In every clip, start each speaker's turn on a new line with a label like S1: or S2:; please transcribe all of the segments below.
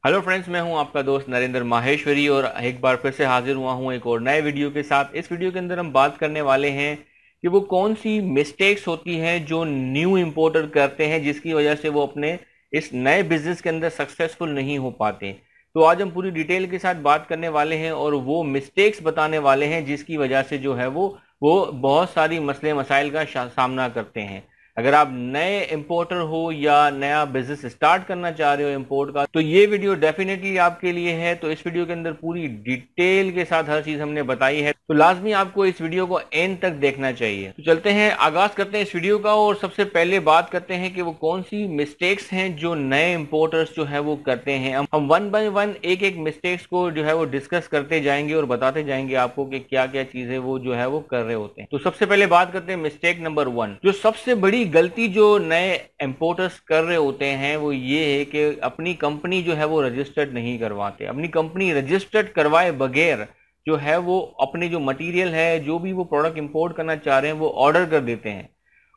S1: Hello friends, मैं हूं आपका दोस्त नरेंद्र माहेश्वरी और एक बार फिर से हाजिर हुआ हूं एक और नए वीडियो के साथ। इस वीडियो के अंदर हम बात करने वाले हैं कि वो कौन सी मिस्टेक्स होती हैं जो न्यू इंपोर्टर करते हैं, जिसकी वजह से वो अपने इस नए बिजनेस के अंदर सक्सेसफुल नहीं हो पाते। तो आज हम पूरी डिटेल के साथ बात करने वाले हैं और वो मिस्टेक्स बताने वाले हैं जिसकी वजह से जो है वो बहुत सारी मसले मसाइल का सामना करते हैं। अगर आप नए इंपोर्टर हो या नया बिजनेस स्टार्ट करना चाह रहे हो इंपोर्ट का, तो ये वीडियो डेफिनेटली आपके लिए है। तो इस वीडियो के अंदर पूरी डिटेल के साथ हर चीज हमने बताई है, तो लाजमी आपको इस वीडियो को एंड तक देखना चाहिए। तो चलते हैं, आगाज करते हैं इस वीडियो का और सबसे पहले बात करते हैं कि वो कौन सी मिस्टेक्स हैं जो नए इंपोर्टर्स जो है वो करते हैं। हम वन बाय वन एक एक मिस्टेक्स को जो है वो डिस्कस करते जाएंगे और बताते जाएंगे आपको कि क्या क्या चीजें वो जो है वो कर रहे होते हैं। तो सबसे पहले बात करते हैं मिस्टेक नंबर 1। जो सबसे बड़ी गलती जो नए इंपोर्टर्स कर रहे होते हैं वो ये है कि अपनी कंपनी जो है वो रजिस्टर्ड नहीं करवाते। अपनी कंपनी रजिस्टर्ड करवाए बगैर जो है वो अपने जो मटेरियल है, जो भी वो प्रोडक्ट इंपोर्ट करना चाह रहे हैं, वो ऑर्डर कर देते हैं।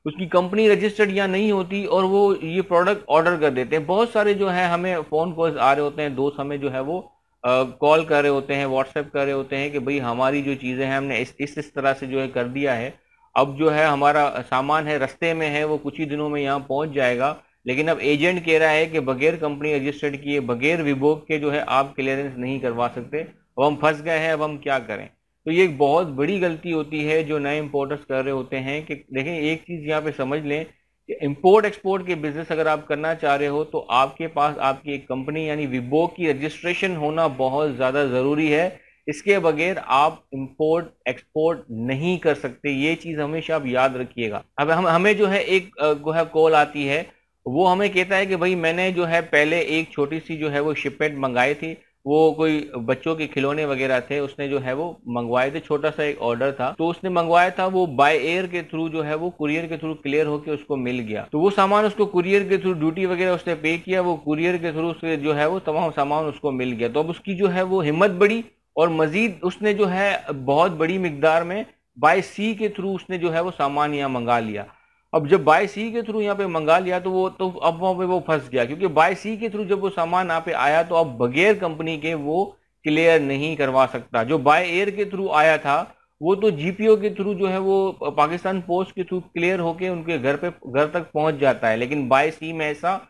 S1: उसकी कंपनी रजिस्टर्ड या नहीं होती और वो ये प्रोडक्ट ऑर्डर कर देते हैं। बहुत सारे जो है हमें फोन कॉल्स आ रहे होते हैं, दोस्त हमें जो है वो कॉल कर रहे होते हैं, व्हाट्सएप कर रहे होते हैं कि भाई हमारी जो चीज़ें हैं हमने इस तरह से जो है कर दिया है, अब जो है हमारा सामान है रास्ते में है, वो कुछ ही दिनों में यहाँ पहुंच जाएगा, लेकिन अब एजेंट कह रहा है कि बगैर कंपनी रजिस्टर्ड किए, बगैर विभोग के जो है आप क्लियरेंस नहीं करवा सकते। अब हम फंस गए हैं, अब हम क्या करें। तो ये एक बहुत बड़ी गलती होती है जो नए इंपोर्टर्स कर रहे होते हैं। कि देखें, एक चीज़ यहाँ पे समझ लें कि इंपोर्ट एक्सपोर्ट के बिजनेस अगर आप करना चाह रहे हो तो आपके पास आपकी एक कंपनी यानी विभोग की रजिस्ट्रेशन होना बहुत ज़्यादा ज़रूरी है। इसके बगैर आप इंपोर्ट एक्सपोर्ट नहीं कर सकते, ये चीज हमेशा आप याद रखिएगा। अब हमें जो है एक जो है कॉल आती है, वो हमें कहता है कि भाई मैंने जो है पहले एक छोटी सी जो है वो शिपमेंट मंगाई थी, वो कोई बच्चों के खिलौने वगैरह थे, उसने जो है वो मंगवाए थे, छोटा सा एक ऑर्डर था, तो उसने मंगवाया था, वो बाय एयर के थ्रू जो है वो कुरियर के थ्रू क्लियर होके उसको मिल गया। तो वो सामान उसको कुरियर के थ्रू ड्यूटी वगैरह उसने पे किया, वो कुरियर के थ्रू उसके जो है वो तमाम सामान उसको मिल गया। तो अब उसकी जो है वो हिम्मत बढ़ी और मजीद उसने जो है बहुत बड़ी मिकदार में बाय सी के थ्रू उसने जो है वो सामान यहाँ मंगा लिया। अब जब बाय सी के थ्रू यहाँ पे मंगा लिया तो अब वहाँ पे वो फंस गया, क्योंकि बाय सी के थ्रू जब वो सामान यहाँ पे आया तो अब बगैर कंपनी के वो क्लियर नहीं करवा सकता। जो बाय एयर के थ्रू आया था वो तो जीपीओ के थ्रू जो है वो पाकिस्तान पोस्ट के थ्रू क्लियर होके उनके घर तक पहुंच जाता है, लेकिन बाय सी में ऐसा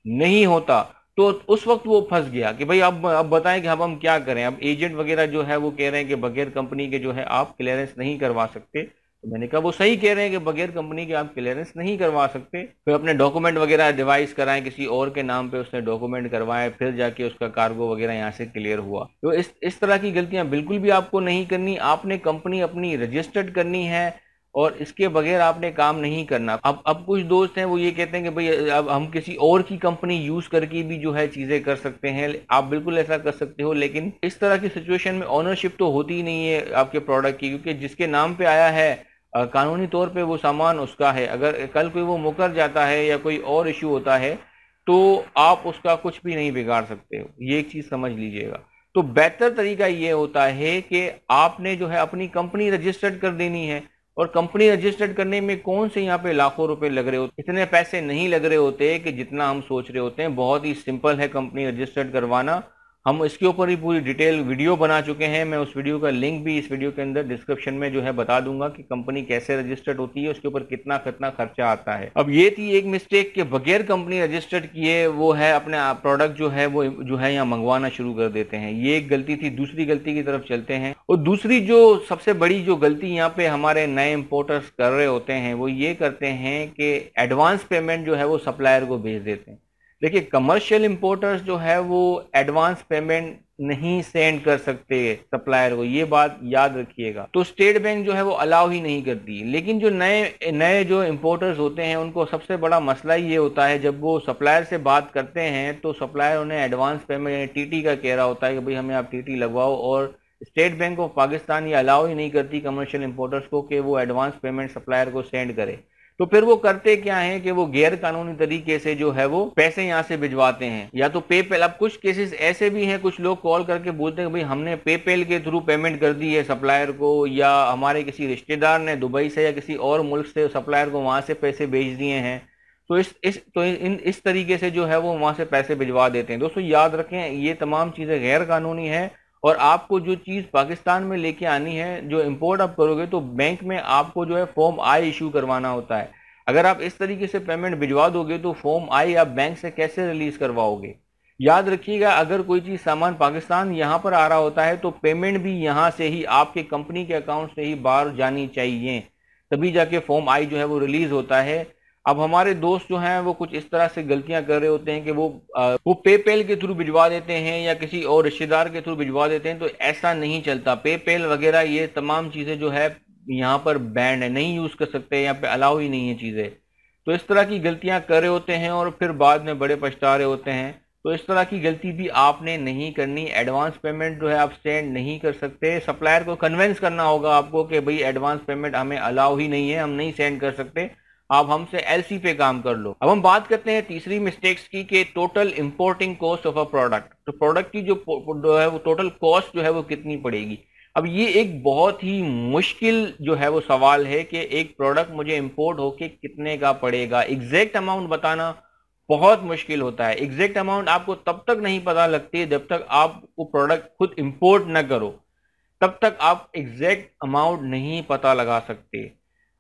S1: नहीं होता। तो उस वक्त वो फंस गया कि भाई अब बताएं कि अब हम क्या करें। अब एजेंट वगैरह जो है वो कह रहे हैं कि बगैर कंपनी के जो है आप क्लियरेंस नहीं करवा सकते। तो मैंने कहा वो सही कह रहे हैं कि बगैर कंपनी के आप क्लियरेंस नहीं करवा सकते। फिर अपने डॉक्यूमेंट वगैरह डिवाइस कराएं, किसी और के नाम पे उसने डॉक्यूमेंट करवाए, फिर जाके उसका कार्गो वगैरह यहाँ से क्लियर हुआ। तो इस तरह की गलतियां बिल्कुल भी आपको नहीं करनी। आपने कंपनी अपनी रजिस्टर्ड करनी है और इसके बगैर आपने काम नहीं करना। अब कुछ दोस्त हैं वो ये कहते हैं कि भाई अब हम किसी और की कंपनी यूज करके भी जो है चीजें कर सकते हैं। आप बिल्कुल ऐसा कर सकते हो, लेकिन इस तरह की सिचुएशन में ऑनरशिप तो होती ही नहीं है आपके प्रोडक्ट की, क्योंकि जिसके नाम पे आया है कानूनी तौर पे वो सामान उसका है। अगर कल कोई वो मुकर जाता है या कोई और इश्यू होता है तो आप उसका कुछ भी नहीं बिगाड़ सकते हो, ये एक चीज समझ लीजिएगा। तो बेहतर तरीका ये होता है कि आपने जो है अपनी कंपनी रजिस्टर्ड कर देनी है। और कंपनी रजिस्टर्ड करने में कौन से यहाँ पे लाखों रुपए लग रहे होते, इतने पैसे नहीं लग रहे होते कि जितना हम सोच रहे होते हैं। बहुत ही सिंपल है कंपनी रजिस्टर्ड करवाना। हम इसके ऊपर ही पूरी डिटेल वीडियो बना चुके हैं। मैं उस वीडियो का लिंक भी इस वीडियो के अंदर डिस्क्रिप्शन में जो है बता दूंगा कि कंपनी कैसे रजिस्टर्ड होती है, उसके ऊपर कितना कितना खर्चा आता है। अब ये थी एक मिस्टेक के बगैर कंपनी रजिस्टर्ड किए वो है अपने प्रोडक्ट जो है वो जो है यहाँ मंगवाना शुरू कर देते हैं, ये एक गलती थी। दूसरी गलती की तरफ चलते हैं। और दूसरी जो सबसे बड़ी जो गलती यहाँ पे हमारे नए इंपोर्टर्स कर रहे होते हैं वो ये करते हैं कि एडवांस पेमेंट जो है वो सप्लायर को भेज देते हैं। देखिए, कमर्शियल इंपोर्टर्स जो है वो एडवांस पेमेंट नहीं सेंड कर सकते सप्लायर को, ये बात याद रखिएगा। तो स्टेट बैंक जो है वो अलाउ ही नहीं करती। लेकिन जो नए नए जो इंपोर्टर्स होते हैं उनको सबसे बड़ा मसला ये होता है, जब वो सप्लायर से बात करते हैं तो सप्लायर उन्हें एडवांस पेमेंट टीटी का कह रहा होता है कि भाई हमें आप टीटी लगवाओ, और स्टेट बैंक ऑफ पाकिस्तान ये अलाउ ही नहीं करती कमर्शियल इंपोर्टर्स को कि वो एडवांस पेमेंट सप्लायर को सेंड करे। तो फिर वो करते क्या है कि वो गैर कानूनी तरीके से जो है वो पैसे यहाँ से भिजवाते हैं, या तो पेपैल। अब कुछ केसेस ऐसे भी हैं, कुछ लोग कॉल करके बोलते हैं भाई हमने पेपैल के थ्रू पेमेंट कर दी है सप्लायर को, या हमारे किसी रिश्तेदार ने दुबई से या किसी और मुल्क से सप्लायर को वहां से पैसे भेज दिए हैं। तो इस तरीके से जो है वो वहां से पैसे भिजवा देते हैं। दोस्तों याद रखें, ये तमाम चीजें गैर कानूनी है, और आपको जो चीज पाकिस्तान में लेके आनी है, जो इंपोर्ट आप करोगे, तो बैंक में आपको जो है फॉर्म आई इशू करवाना होता है। अगर आप इस तरीके से पेमेंट भिजवा दोगे तो फॉर्म आई आप बैंक से कैसे रिलीज करवाओगे। याद रखिएगा, अगर कोई चीज सामान पाकिस्तान यहाँ पर आ रहा होता है तो पेमेंट भी यहाँ से ही आपके कंपनी के अकाउंट से ही बाहर जानी चाहिए, तभी जाके फॉर्म आई जो है वो रिलीज होता है। अब हमारे दोस्त जो हैं वो कुछ इस तरह से गलतियां कर रहे होते हैं कि वो पेपेल के थ्रू भिजवा देते हैं या किसी और रिश्तेदार के थ्रू भिजवा देते हैं, तो ऐसा नहीं चलता। पेपेल वगैरह ये तमाम चीजें जो है यहाँ पर बैंड है, नहीं यूज कर सकते, यहाँ पे अलाउ ही नहीं है चीजें। तो इस तरह की गलतियां कर रहे होते हैं और फिर बाद में बड़े पछता रहे होते हैं। तो इस तरह की गलती भी आपने नहीं करनी। एडवांस पेमेंट जो है आप सेंड नहीं कर सकते। सप्लायर को कन्विंस करना होगा आपको कि भाई एडवांस पेमेंट हमें अलाउ ही नहीं है, हम नहीं सेंड कर सकते, आप हमसे एलसी पे काम कर लो। अब हम बात करते हैं तीसरी मिस्टेक्स की, कि total importing cost of a product. तो प्रोडक्ट की जो है वो टोटल कॉस्ट जो है वो कितनी पड़ेगी। अब ये एक बहुत ही मुश्किल जो है वो सवाल है कि एक प्रोडक्ट मुझे इंपोर्ट होके कितने का पड़ेगा। एग्जैक्ट अमाउंट बताना बहुत मुश्किल होता है। एग्जैक्ट अमाउंट आपको तब तक नहीं पता लगती जब तक आप वो प्रोडक्ट खुद इंपोर्ट न करो, तब तक आप एग्जैक्ट अमाउंट नहीं पता लगा सकते।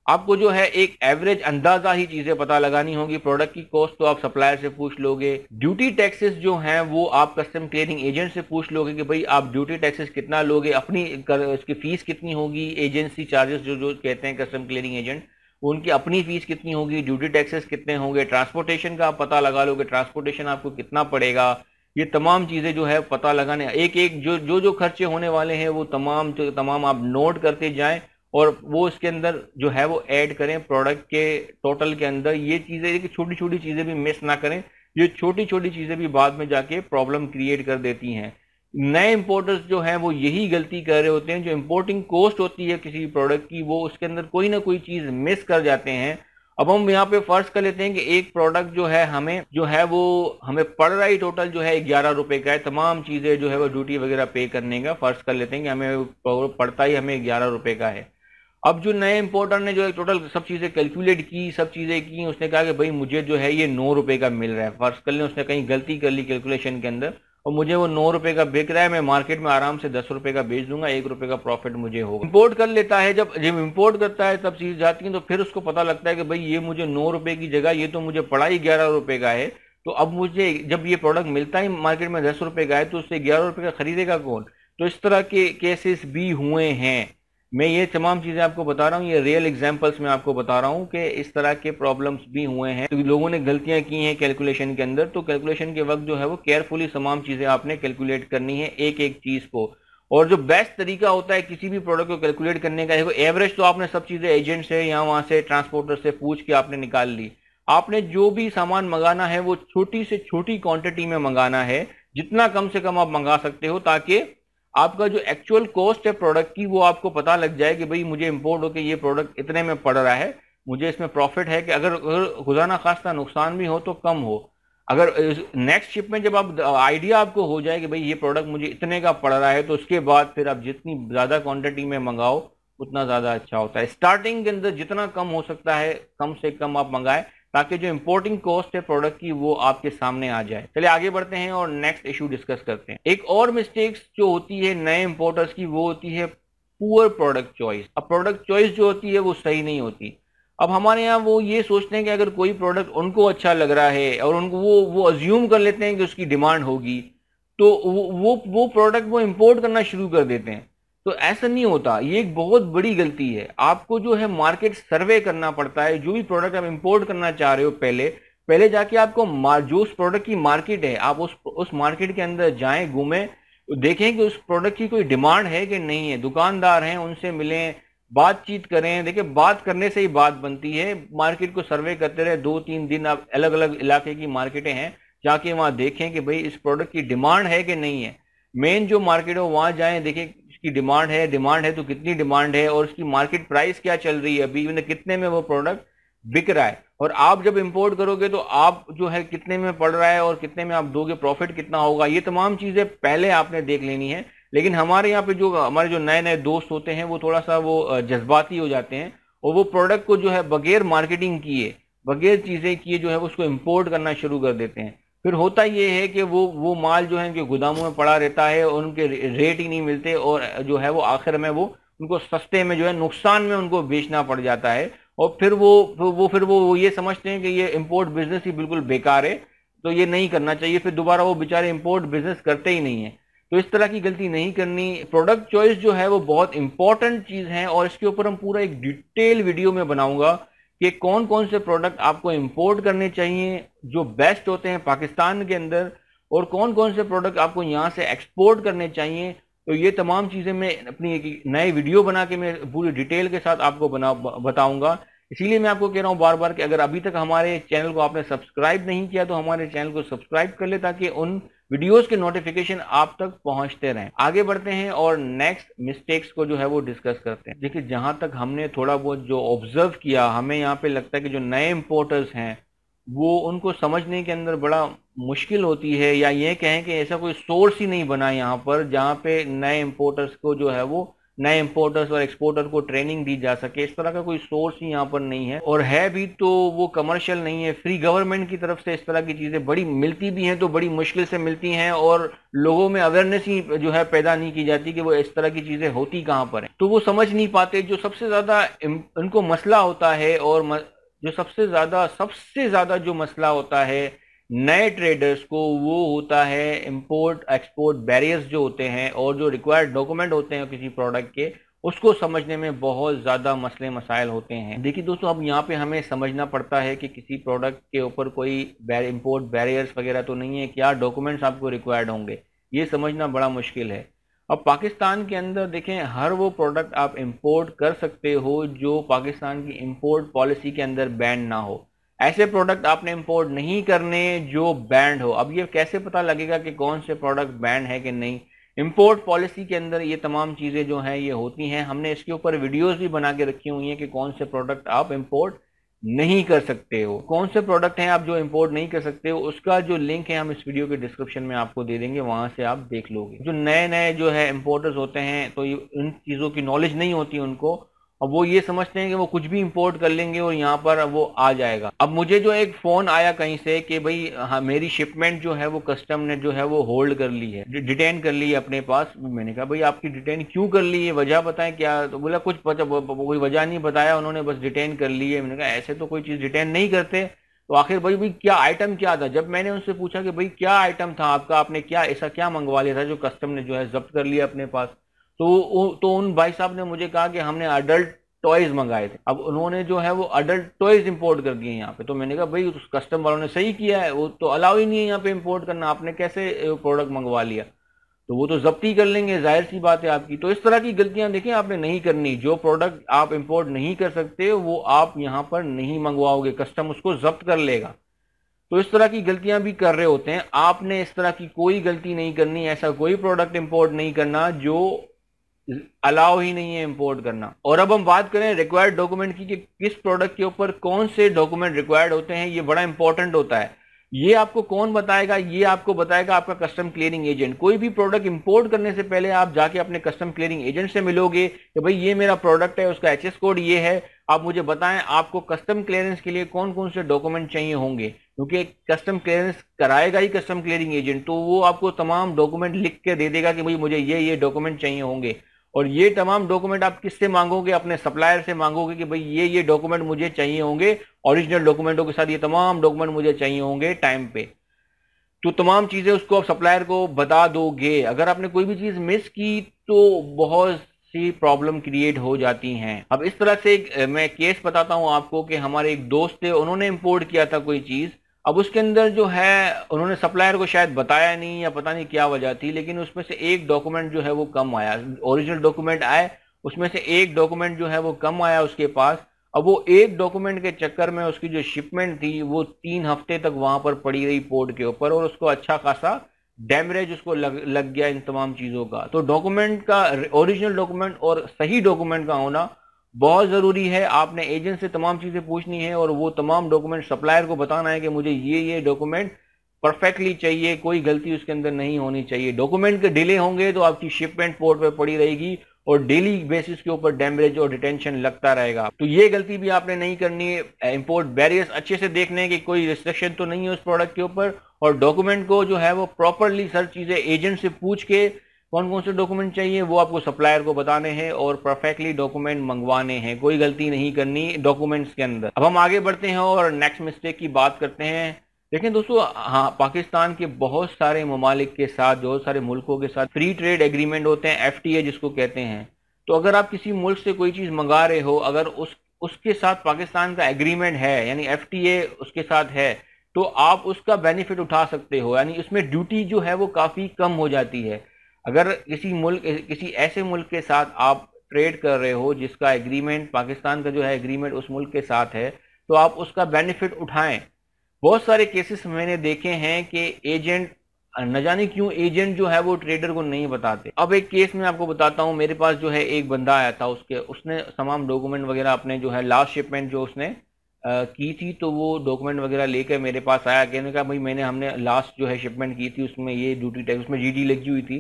S1: आपको जो है एक एवरेज अंदाजा ही चीजें पता लगानी होगी। प्रोडक्ट की कॉस्ट तो आप सप्लायर से पूछ लोगे, ड्यूटी टैक्सेस जो हैं वो आप कस्टम क्लियरिंग एजेंट से पूछ लोगे कि भाई आप ड्यूटी टैक्सेस कितना लोगे, अपनी इसकी फीस कितनी होगी, एजेंसी चार्जेस जो कहते हैं कस्टम क्लियरिंग एजेंट, उनकी अपनी फीस कितनी होगी, ड्यूटी टैक्सेस कितने होंगे, ट्रांसपोर्टेशन का आप पता लगा लोगे, ट्रांसपोर्टेशन आपको कितना पड़ेगा। ये तमाम चीजें जो है पता लगाने, एक एक जो खर्चे होने वाले हैं वो तमाम आप नोट करते जाएं और वो इसके अंदर जो है वो ऐड करें प्रोडक्ट के टोटल के अंदर। ये चीजें, छोटी छोटी चीजें भी मिस ना करें, ये छोटी छोटी चीजें भी बाद में जाके प्रॉब्लम क्रिएट कर देती हैं। नए इंपोर्टर्स जो हैं वो यही गलती कर रहे होते हैं, जो इंपोर्टिंग कॉस्ट होती है किसी प्रोडक्ट की वो उसके अंदर कोई ना कोई चीज मिस कर जाते हैं। अब हम यहाँ पे फर्ज कर लेते हैं कि एक प्रोडक्ट जो है हमें पड़ रहा है टोटल जो है 11 रुपए का है, तमाम चीजें जो है वो ड्यूटी वगैरह पे करने का फर्ज कर लेते हैं कि हमें पड़ता ही हमें 11 रुपए का है। अब जो नए इंपोर्टर ने जो है टोटल सब चीजें कैलकुलेट की, सब चीजें की, उसने कहा कि भाई मुझे जो है ये 9 रुपए का मिल रहा है। फर्ज कर लें उसने कहीं गलती कर ली कैलकुलेशन के अंदर और मुझे वो 9 रुपए का बिक रहा है, मैं मार्केट में आराम से 10 रुपए का बेच दूंगा, 1 रुपए का प्रॉफिट मुझे होगा। इंपोर्ट कर लेता है, जब इंपोर्ट करता है तब चीज जाती है तो फिर उसको पता लगता है कि भाई ये मुझे 9 रुपए की जगह ये तो मुझे पड़ा ही 11 रुपए का है। तो अब मुझे जब ये प्रोडक्ट मिलता है मार्केट में 10 रुपए का है तो उससे 11 रुपए का खरीदेगा कौन। तो इस तरह के केसेस भी हुए हैं। मैं ये तमाम चीजें आपको बता रहा हूँ, ये रियल एग्जांपल्स में आपको बता रहा हूँ कि इस तरह के प्रॉब्लम्स भी हुए हैं। तो लोगों ने गलतियां की हैं कैलकुलेशन के अंदर, तो कैलकुलेशन के वक्त जो है वो केयरफुली तमाम चीजें आपने कैलकुलेट करनी है एक एक चीज को। और जो बेस्ट तरीका होता है किसी भी प्रोडक्ट को कैलकुलेट करने का, एवरेज तो आपने सब चीजें एजेंट से या वहां से ट्रांसपोर्टर से पूछ के आपने निकाल ली। आपने जो भी सामान मंगाना है वो छोटी से छोटी क्वांटिटी में मंगाना है, जितना कम से कम आप मंगा सकते हो, ताकि आपका जो एक्चुअल कॉस्ट है प्रोडक्ट की वो आपको पता लग जाए कि भाई मुझे इंपोर्ट होकर ये प्रोडक्ट इतने में पड़ रहा है, मुझे इसमें प्रॉफिट है कि अगर खुदा ना खास्ता नुकसान भी हो तो कम हो। अगर नेक्स्ट शिप में जब आप आइडिया आपको हो जाए कि भाई ये प्रोडक्ट मुझे इतने का पड़ रहा है, तो उसके बाद फिर आप जितनी ज्यादा क्वांटिटी में मंगाओ उतना ज्यादा अच्छा होता है। स्टार्टिंग के अंदर जितना कम हो सकता है कम से कम आप मंगाएं, ताकि जो इंपोर्टिंग कॉस्ट है प्रोडक्ट की वो आपके सामने आ जाए। चलिए आगे बढ़ते हैं और नेक्स्ट इशू डिस्कस करते हैं। एक और मिस्टेक्स जो होती है नए इंपोर्टर्स की वो होती है पुअर प्रोडक्ट चॉइस। अब प्रोडक्ट चॉइस जो होती है वो सही नहीं होती। अब हमारे यहाँ वो ये सोचते हैं कि अगर कोई प्रोडक्ट उनको अच्छा लग रहा है और उनको वो अज्यूम कर लेते हैं कि उसकी डिमांड होगी, तो वो प्रोडक्ट वो इंपोर्ट करना शुरू कर देते हैं। तो ऐसा नहीं होता, ये एक बहुत बड़ी गलती है। आपको जो है मार्केट सर्वे करना पड़ता है। जो भी प्रोडक्ट आप इंपोर्ट करना चाह रहे हो पहले जाके आपको जो उस प्रोडक्ट की मार्केट है आप उस मार्केट के अंदर जाएं, घूमें, देखें कि उस प्रोडक्ट की कोई डिमांड है कि नहीं है। दुकानदार हैं उनसे मिलें, बातचीत करें। देखिए बात करने से ही बात बनती है। मार्केट को सर्वे करते रहे, 2-3 दिन आप अलग अलग इलाके की मार्केटें हैं जाके वहां देखें कि भाई इस प्रोडक्ट की डिमांड है कि नहीं है। मेन जो मार्केट हो वहां जाएं, देखें इसकी डिमांड है तो कितनी डिमांड है और उसकी मार्केट प्राइस क्या चल रही है, अभी कितने में वो प्रोडक्ट बिक रहा है। और आप जब इंपोर्ट करोगे तो आप जो है कितने में पड़ रहा है और कितने में आप दोगे, प्रॉफिट कितना होगा, ये तमाम चीजें पहले आपने देख लेनी है। लेकिन हमारे यहाँ पे हमारे जो नए नए दोस्त होते हैं वो थोड़ा सा वो जज्बाती हो जाते हैं और वो प्रोडक्ट को जो है बगैर मार्केटिंग किए बगैर चीज़ें किए जो है उसको इम्पोर्ट करना शुरू कर देते हैं। फिर होता ये है कि वो माल जो है उनके गोदामों में पड़ा रहता है और उनके रेट ही नहीं मिलते, और जो है वो आखिर में वो उनको सस्ते में जो है नुकसान में उनको बेचना पड़ जाता है। और फिर वो ये समझते हैं कि ये इम्पोर्ट बिजनेस ही बिल्कुल बेकार है, तो ये नहीं करना चाहिए, फिर दोबारा वो बेचारे इम्पोर्ट बिजनेस करते ही नहीं है। तो इस तरह की गलती नहीं करनी। प्रोडक्ट चॉइस जो है वो बहुत इंपॉर्टेंट चीज है, और इसके ऊपर हम पूरा एक डिटेल वीडियो में बनाऊंगा कि कौन कौन से प्रोडक्ट आपको इंपोर्ट करने चाहिए जो बेस्ट होते हैं पाकिस्तान के अंदर, और कौन कौन से प्रोडक्ट आपको यहाँ से एक्सपोर्ट करने चाहिए। तो ये तमाम चीजें मैं अपनी एक नए वीडियो बना के मैं पूरी डिटेल के साथ आपको बताऊंगा। इसीलिए मैं आपको कह रहा हूँ बार बार कि अगर अभी तक हमारे चैनल को आपने सब्सक्राइब नहीं किया तो हमारे चैनल को सब्सक्राइब कर ले, ताकि उन वीडियोस के नोटिफिकेशन आप तक पहुंचते रहें। आगे बढ़ते हैं और नेक्स्ट मिस्टेक्स को जो है वो डिस्कस करते हैं। देखिए, जहां तक हमने थोड़ा बहुत जो ऑब्जर्व किया, हमें यहाँ पे लगता है कि जो नए इंपोर्टर्स हैं वो उनको समझने के अंदर बड़ा मुश्किल होती है, या ये कहें कि ऐसा कोई सोर्स ही नहीं बना यहाँ पर जहाँ पे नए इंपोर्टर्स को जो है वो नए इंपोर्टर्स और एक्सपोर्टर को ट्रेनिंग दी जा सके। इस तरह का कोई सोर्स ही यहाँ पर नहीं है, और है भी तो वो कमर्शियल नहीं है। फ्री गवर्नमेंट की तरफ से इस तरह की चीजें बड़ी मिलती भी हैं तो बड़ी मुश्किल से मिलती हैं, और लोगों में अवेयरनेस ही जो है पैदा नहीं की जाती कि वो इस तरह की चीजें होती कहाँ पर है, तो वो समझ नहीं पाते। जो सबसे ज्यादा उनको मसला होता है, और जो सबसे ज्यादा जो मसला होता है नए ट्रेडर्स को, वो होता है इंपोर्ट एक्सपोर्ट बैरियर्स जो होते हैं, और जो रिक्वायर्ड डॉक्यूमेंट होते हैं किसी प्रोडक्ट के, उसको समझने में बहुत ज़्यादा मसले मसाइल होते हैं। देखिए दोस्तों, अब यहाँ पे हमें समझना पड़ता है कि किसी प्रोडक्ट के ऊपर कोई इंपोर्ट बैरियर्स वगैरह तो नहीं है, क्या डॉक्यूमेंट्स आपको रिक्वायर्ड होंगे, ये समझना बड़ा मुश्किल है। अब पाकिस्तान के अंदर देखें, हर वो प्रोडक्ट आप इंपोर्ट कर सकते हो जो पाकिस्तान की इंपोर्ट पॉलिसी के अंदर बैन ना हो। ऐसे प्रोडक्ट आपने इंपोर्ट नहीं करने जो बैंड हो। अब ये कैसे पता लगेगा कि कौन से प्रोडक्ट बैंड है कि नहीं? इंपोर्ट पॉलिसी के अंदर ये तमाम चीज़ें जो हैं ये होती हैं। हमने इसके ऊपर वीडियोस भी बना के रखी हुई हैं कि कौन से प्रोडक्ट आप इंपोर्ट नहीं कर सकते हो, कौन से प्रोडक्ट हैं आप जो इंपोर्ट नहीं कर सकते हो। उसका जो लिंक है हम इस वीडियो के डिस्क्रिप्शन में आपको दे देंगे, वहां से आप देख लोगे। जो नए नए जो है इंपोर्टर्स होते हैं तो इन चीज़ों की नॉलेज नहीं होती उनको, और वो ये समझते हैं कि वो कुछ भी इंपोर्ट कर लेंगे और यहाँ पर वो आ जाएगा। अब मुझे जो एक फोन आया कहीं से कि भाई हाँ, मेरी शिपमेंट जो है वो कस्टम ने जो है वो होल्ड कर ली है, डिटेन कर ली है अपने पास। मैंने कहा भाई आपकी डिटेन क्यों कर ली है, वजह बताएं क्या? तो बोला कुछ कोई वजह नहीं बताया उन्होंने, बस डिटेन कर ली है। मैंने कहा ऐसे तो कोई चीज डिटेन नहीं करते। तो आखिर भाई क्या आइटम क्या था? जब मैंने उनसे पूछा कि भाई क्या आइटम था आपका, आपने क्या ऐसा क्या मंगवा लिया था जो कस्टम ने जो है जब्त कर लिया अपने पास? तो उन भाई साहब ने मुझे कहा कि हमने अडल्ट टॉयज मंगाए थे। अब उन्होंने जो है वो अडल्ट टॉयज इंपोर्ट कर दिए यहाँ पे। तो मैंने कहा भाई उस कस्टम वालों ने सही किया है, वो तो अलाउ ही नहीं है यहाँ पे इंपोर्ट करना, आपने कैसे प्रोडक्ट मंगवा लिया? तो वो तो जब्ती कर लेंगे, जाहिर सी बात है आपकी। तो इस तरह की गलतियां देखिए आपने नहीं करनी। जो प्रोडक्ट आप इंपोर्ट नहीं कर सकते वो आप यहाँ पर नहीं मंगवाओगे, कस्टम उसको जब्त कर लेगा। तो इस तरह की गलतियां भी कर रहे होते हैं। आपने इस तरह की कोई गलती नहीं करनी, ऐसा कोई प्रोडक्ट इंपोर्ट नहीं करना जो अलाउ ही नहीं है इंपोर्ट करना। और अब हम बात करें रिक्वायर्ड डॉक्यूमेंट की कि किस प्रोडक्ट के ऊपर कौन से डॉक्यूमेंट रिक्वायर्ड होते हैं, ये बड़ा इंपॉर्टेंट होता है। ये आपको कौन बताएगा? ये आपको बताएगा आपका कस्टम क्लियरिंग एजेंट। कोई भी प्रोडक्ट इंपोर्ट करने से पहले आप जाके अपने कस्टम क्लियरिंग एजेंट से मिलोगे कि भाई ये मेरा प्रोडक्ट है, उसका एचएस कोड ये है, आप मुझे बताएं आपको कस्टम क्लियरेंस के लिए कौन कौन से डॉक्यूमेंट चाहिए होंगे। क्योंकि कस्टम क्लियरेंस कराएगा ही कस्टम क्लियरिंग एजेंट, तो वो आपको तमाम डॉक्यूमेंट लिख के दे देगा कि भाई मुझे ये डॉक्यूमेंट चाहिए होंगे। और ये तमाम डॉक्यूमेंट आप किससे मांगोगे? अपने सप्लायर से मांगोगे कि भाई ये डॉक्यूमेंट मुझे चाहिए होंगे, ओरिजिनल डॉक्यूमेंटों के साथ ये तमाम डॉक्यूमेंट मुझे चाहिए होंगे टाइम पे। तो तमाम चीजें उसको आप सप्लायर को बता दोगे। अगर आपने कोई भी चीज मिस की तो बहुत सी प्रॉब्लम क्रिएट हो जाती हैं। अब इस तरह से मैं केस बताता हूं आपको कि हमारे एक दोस्त थे, उन्होंने इंपोर्ट किया था कोई चीज। अब उसके अंदर जो है उन्होंने सप्लायर को शायद बताया नहीं या पता नहीं क्या वजह थी, लेकिन उसमें से एक डॉक्यूमेंट जो है वो कम आया। ओरिजिनल डॉक्यूमेंट आए, उसमें से एक डॉक्यूमेंट जो है वो कम आया उसके पास। अब वो एक डॉक्यूमेंट के चक्कर में उसकी जो शिपमेंट थी वो 3 हफ्ते तक वहां पर पड़ी रही पोर्ट के ऊपर, और उसको अच्छा खासा डैमरेज उसको लग गया इन तमाम चीजों का। तो डॉक्यूमेंट का, ओरिजिनल डॉक्यूमेंट और सही डॉक्यूमेंट का होना बहुत जरूरी है। आपने एजेंट से तमाम चीजें पूछनी है और वो तमाम डॉक्यूमेंट सप्लायर को बताना है कि मुझे ये डॉक्यूमेंट परफेक्टली चाहिए, कोई गलती उसके अंदर नहीं होनी चाहिए। डॉक्यूमेंट के डिले होंगे तो आपकी शिपमेंट पोर्ट पे पड़ी रहेगी और डेली बेसिस के ऊपर डैमेज और डिटेंशन लगता रहेगा। तो ये गलती भी आपने नहीं करनी है। इंपोर्ट बैरियर्स अच्छे से देखने कि कोई रिस्ट्रिक्शन तो नहीं है उस प्रोडक्ट के ऊपर, और डॉक्यूमेंट को जो है वो प्रॉपरली हर चीजें एजेंट से पूछ के कौन कौन से डॉक्यूमेंट चाहिए वो आपको सप्लायर को बताने हैं और परफेक्टली डॉक्यूमेंट मंगवाने हैं। कोई गलती नहीं करनी डॉक्यूमेंट्स के अंदर। अब हम आगे बढ़ते हैं और नेक्स्ट मिस्टेक की बात करते हैं। देखें दोस्तों, हाँ, पाकिस्तान के बहुत सारे ममालिक के साथ, बहुत सारे मुल्कों के साथ फ्री ट्रेड एग्रीमेंट होते हैं, एफटीए जिसको कहते हैं। तो अगर आप किसी मुल्क से कोई चीज मंगा रहे हो, अगर उसके साथ पाकिस्तान का एग्रीमेंट है यानी एफटीए उसके साथ है, तो आप उसका बेनिफिट उठा सकते हो। यानी उसमें ड्यूटी जो है वो काफी कम हो जाती है। अगर किसी ऐसे मुल्क के साथ आप ट्रेड कर रहे हो जिसका एग्रीमेंट, पाकिस्तान का जो है एग्रीमेंट उस मुल्क के साथ है, तो आप उसका बेनिफिट उठाएं। बहुत सारे केसेस मैंने देखे हैं कि एजेंट, न जाने क्यों एजेंट जो है वो ट्रेडर को नहीं बताते। अब एक केस मैं आपको बताता हूँ। मेरे पास जो है एक बंदा आया था, उसने तमाम डॉक्यूमेंट वगैरह अपने जो है लास्ट शिपमेंट जो उसने की थी, तो वो डॉक्यूमेंट वगैरह लेकर मेरे पास आया। कहने का भाई हमने लास्ट जो है शिपमेंट की थी उसमें ये ड्यूटी टैक्स, उसमें जीडी लगी हुई थी,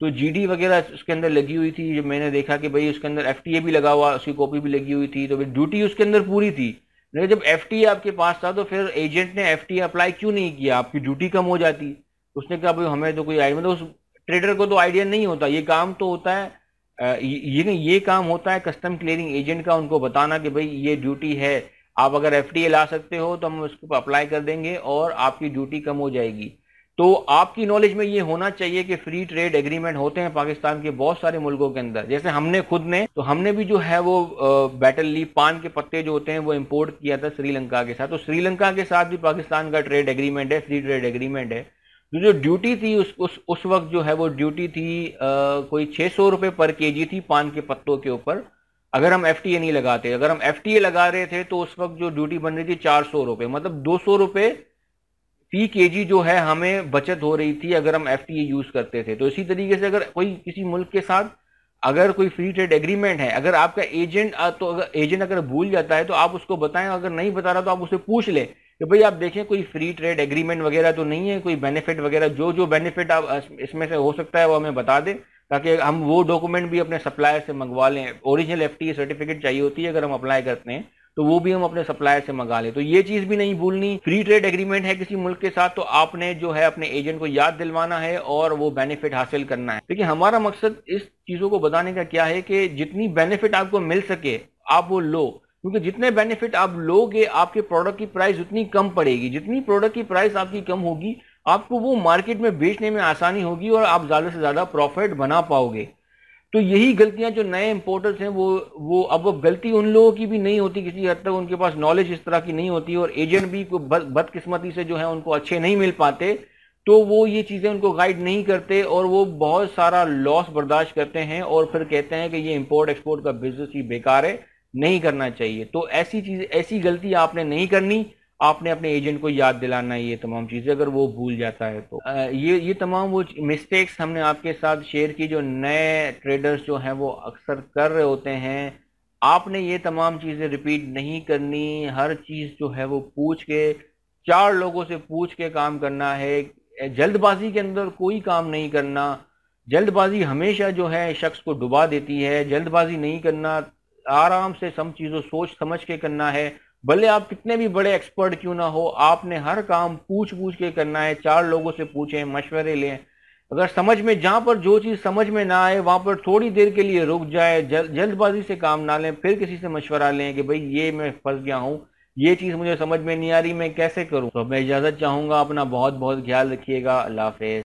S1: तो जीडी वगैरह उसके अंदर लगी हुई थी। जब मैंने देखा कि भाई उसके अंदर एफटीए भी लगा हुआ, उसकी कॉपी भी लगी हुई थी, तो भाई ड्यूटी उसके अंदर पूरी थी। लेकिन जब एफटीए आपके पास था तो फिर एजेंट ने एफटीए अप्लाई क्यों नहीं किया? आपकी ड्यूटी कम हो जाती। उसने कहा भाई हमें तो कोई आइडिया, मतलब उस ट्रेडर को तो आइडिया नहीं होता। ये काम तो होता है, ये काम होता है कस्टम क्लियरिंग एजेंट का, उनको बताना कि भाई ये ड्यूटी है, आप अगर एफटीए ला सकते हो तो हम उसको अप्लाई कर देंगे और आपकी ड्यूटी कम हो जाएगी। तो आपकी नॉलेज में ये होना चाहिए कि फ्री ट्रेड एग्रीमेंट होते हैं पाकिस्तान के बहुत सारे मुल्कों के अंदर। जैसे हमने भी जो है वो बैटल लीफ पान के पत्ते जो होते हैं वो इंपोर्ट किया था श्रीलंका के साथ। तो श्रीलंका के साथ भी पाकिस्तान का ट्रेड एग्रीमेंट है, फ्री ट्रेड एग्रीमेंट है। तो जो ड्यूटी थी उस वक्त जो है वो ड्यूटी थी कोई 600 रुपए पर केजी थी पान के पत्तों के ऊपर, अगर हम एफटीए नहीं लगाते। अगर हम एफटीए लगा रहे थे तो उस वक्त जो ड्यूटी बन रही थी 400 रुपए, मतलब 200 रुपए फी केजी जो है हमें बचत हो रही थी अगर हम एफटीए यूज करते थे। तो इसी तरीके से अगर कोई किसी मुल्क के साथ अगर कोई फ्री ट्रेड एग्रीमेंट है, अगर आपका एजेंट तो अगर एजेंट अगर भूल जाता है तो आप उसको बताएं, अगर नहीं बता रहा तो आप उससे पूछ लें कि भाई आप देखें कोई फ्री ट्रेड एग्रीमेंट वगैरह तो नहीं है, कोई बेनिफिट वगैरह, जो जो बेनिफिट आप इसमें से हो सकता है वो हमें बता दें, ताकि हम वो डॉक्यूमेंट भी अपने सप्लायर से मंगवा लें। ओरिजिनल एफटीए सर्टिफिकेट चाहिए होती है अगर हम अप्लाई करते हैं, तो वो भी हम अपने सप्लायर से मंगा लें। तो ये चीज भी नहीं भूलनी। फ्री ट्रेड एग्रीमेंट है किसी मुल्क के साथ तो आपने जो है अपने एजेंट को याद दिलवाना है और वो बेनिफिट हासिल करना है। देखिए हमारा मकसद इस चीजों को बताने का क्या है कि जितनी बेनिफिट आपको मिल सके आप वो लो, क्योंकि जितने बेनिफिट आप लोगे आपके प्रोडक्ट की प्राइस उतनी कम पड़ेगी। जितनी प्रोडक्ट की प्राइस आपकी कम होगी आपको वो मार्केट में बेचने में आसानी होगी और आप ज्यादा से ज्यादा प्रॉफिट बना पाओगे। तो यही गलतियां जो नए इंपोर्टर्स हैं वो अब गलती उन लोगों की भी नहीं होती, किसी हद तक उनके पास नॉलेज इस तरह की नहीं होती और एजेंट भी बदकिस्मती से जो है उनको अच्छे नहीं मिल पाते, तो वो ये चीजें उनको गाइड नहीं करते और वो बहुत सारा लॉस बर्दाश्त करते हैं और फिर कहते हैं कि ये इंपोर्ट एक्सपोर्ट का बिजनेस ही बेकार है, नहीं करना चाहिए। तो ऐसी गलती आपने नहीं करनी। आपने अपने एजेंट को याद दिलाना है ये तमाम चीजें, अगर वो भूल जाता है तो। ये तमाम वो मिस्टेक्स हमने आपके साथ शेयर की जो नए ट्रेडर्स जो हैं वो अक्सर कर रहे होते हैं। आपने ये तमाम चीजें रिपीट नहीं करनी। हर चीज जो है वो पूछ के, 4 लोगों से पूछ के काम करना है। जल्दबाजी के अंदर कोई काम नहीं करना। जल्दबाजी हमेशा जो है शख्स को डुबा देती है। जल्दबाजी नहीं करना, आराम से सब चीजों सोच समझ के करना है। भले आप कितने भी बड़े एक्सपर्ट क्यों ना हो, आपने हर काम पूछ पूछ के करना है। 4 लोगों से पूछें, मशवरे लें। अगर समझ में, जहां पर जो चीज समझ में ना आए वहां पर थोड़ी देर के लिए रुक जाए, जल्दबाजी से काम ना लें, फिर किसी से मशवरा लें कि भाई ये मैं फंस गया हूँ, ये चीज मुझे समझ में नहीं आ रही, मैं कैसे करूं। तो मैं इजाजत चाहूंगा। अपना बहुत बहुत ख्याल रखिएगा। अल्लाह हाफिज।